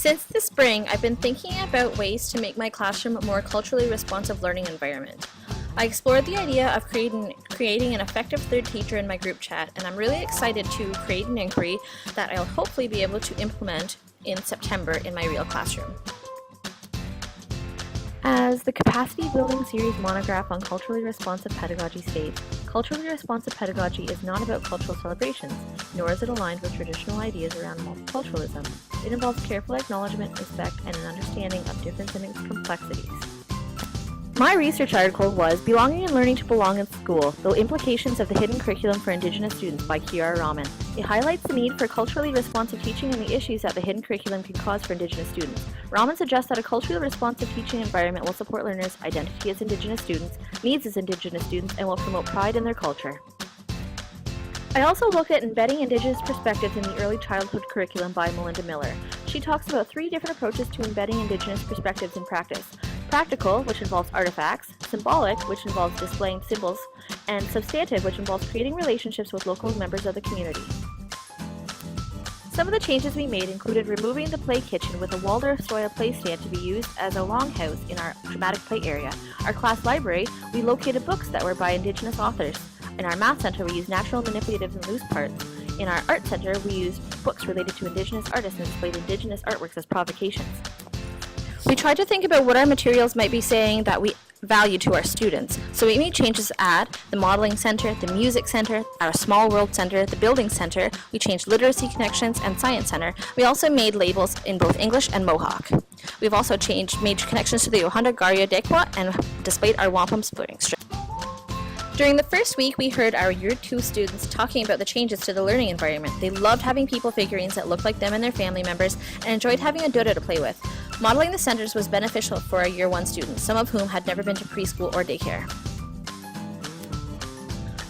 Since the spring, I've been thinking about ways to make my classroom a more culturally responsive learning environment. I explored the idea of creating an effective third teacher in my group chat, and I'm really excited to create an inquiry that I'll hopefully be able to implement in September in my real classroom. As the Capacity Building Series monograph on culturally responsive pedagogy states, culturally responsive pedagogy is not about cultural celebrations, nor is it aligned with traditional ideas around multiculturalism. It involves careful acknowledgement, respect, and an understanding of difference and its complexities. My research article was Belonging and Learning to Belong in School, The Implications of the Hidden Curriculum for Indigenous Students by Kiara Raman. It highlights the need for culturally responsive teaching and the issues that the hidden curriculum can cause for Indigenous students. Raman suggests that a culturally responsive teaching environment will support learners' identity as Indigenous students, needs as Indigenous students, and will promote pride in their culture. I also looked at embedding Indigenous perspectives in the early childhood curriculum by Melinda Miller. She talks about 3 different approaches to embedding Indigenous perspectives in practice. Practical, which involves artifacts, symbolic, which involves displaying symbols, and substantive, which involves creating relationships with local members of the community. Some of the changes we made included removing the play kitchen with a Waldorf soil play stand to be used as a longhouse in our dramatic play area. Our class library, we located books that were by Indigenous authors. In our math center, we used natural manipulatives and loose parts. In our art center, we used books related to Indigenous artists and displayed Indigenous artworks as provocations. We tried to think about what our materials might be saying that we value to our students. So we made changes at the Modeling Center, the Music Center, our Small World Center, the Building Center. We changed Literacy Connections and Science Center. We also made labels in both English and Mohawk. We've also made connections to the Ohanda Garia Dekwa and displayed our wampum splitting strip. During the first week, we heard our Year 2 students talking about the changes to the learning environment. They loved having people figurines that looked like them and their family members, and enjoyed having a dodo to play with. Modeling the centers was beneficial for our Year 1 students, some of whom had never been to preschool or daycare.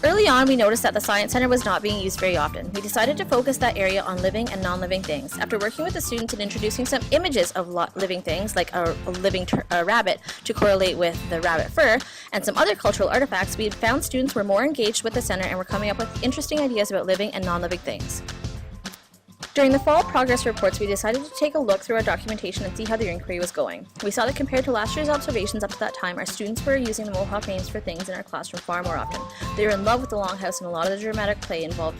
Early on, we noticed that the Science Center was not being used very often. We decided to focus that area on living and non-living things. After working with the students and introducing some images of living things, like a living rabbit to correlate with the rabbit fur, and some other cultural artifacts, we found students were more engaged with the center and were coming up with interesting ideas about living and non-living things. During the fall progress reports, we decided to take a look through our documentation and see how the inquiry was going. We saw that compared to last year's observations up to that time, our students were using the Mohawk names for things in our classroom far more often. They were in love with the Longhouse, and a lot of the dramatic play involved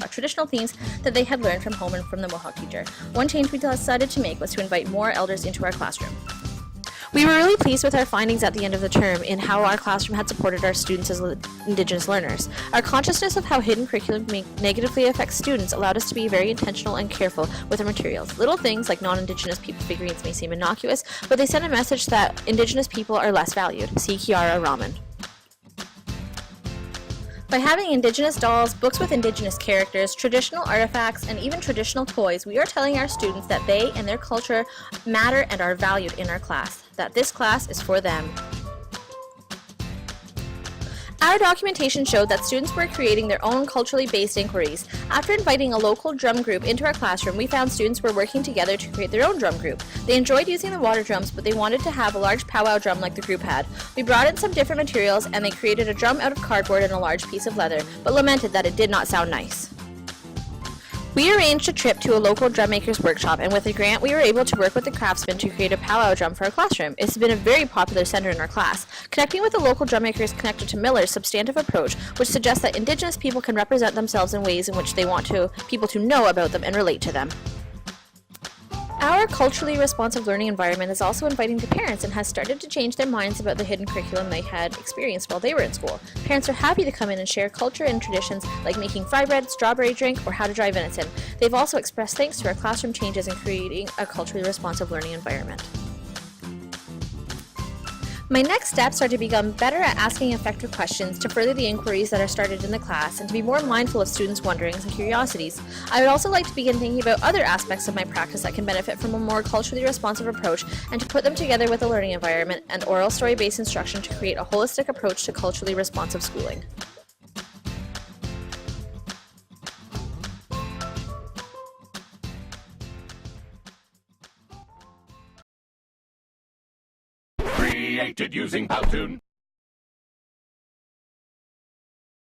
traditional themes that they had learned from home and from the Mohawk teacher. One change we decided to make was to invite more elders into our classroom. We were really pleased with our findings at the end of the term in how our classroom had supported our students as Indigenous learners. Our consciousness of how hidden curriculum negatively affects students allowed us to be very intentional and careful with our materials. Little things like non-Indigenous people figurines may seem innocuous, but they send a message that Indigenous people are less valued. See Kiara Raman. By having Indigenous dolls, books with Indigenous characters, traditional artifacts, and even traditional toys, we are telling our students that they and their culture matter and are valued in our class, that this class is for them. Our documentation showed that students were creating their own culturally based inquiries. After inviting a local drum group into our classroom, we found students were working together to create their own drum group. They enjoyed using the water drums, but they wanted to have a large powwow drum like the group had. We brought in some different materials, and they created a drum out of cardboard and a large piece of leather, but lamented that it did not sound nice. We arranged a trip to a local drum maker's workshop, and with a grant we were able to work with the craftsman to create a powwow drum for our classroom. It's been a very popular center in our class. Connecting with the local drum maker is connected to Miller's substantive approach, which suggests that Indigenous people can represent themselves in ways in which they want people to know about them and relate to them. Our culturally responsive learning environment is also inviting to parents and has started to change their minds about the hidden curriculum they had experienced while they were in school. Parents are happy to come in and share culture and traditions like making fry bread, strawberry drink, or how to dry venison. They've also expressed thanks to our classroom changes in creating a culturally responsive learning environment. My next steps are to become better at asking effective questions to further the inquiries that are started in the class and to be more mindful of students' wonderings and curiosities. I would also like to begin thinking about other aspects of my practice that can benefit from a more culturally responsive approach and to put them together with a learning environment and oral story-based instruction to create a holistic approach to culturally responsive schooling. Created using Powtoon.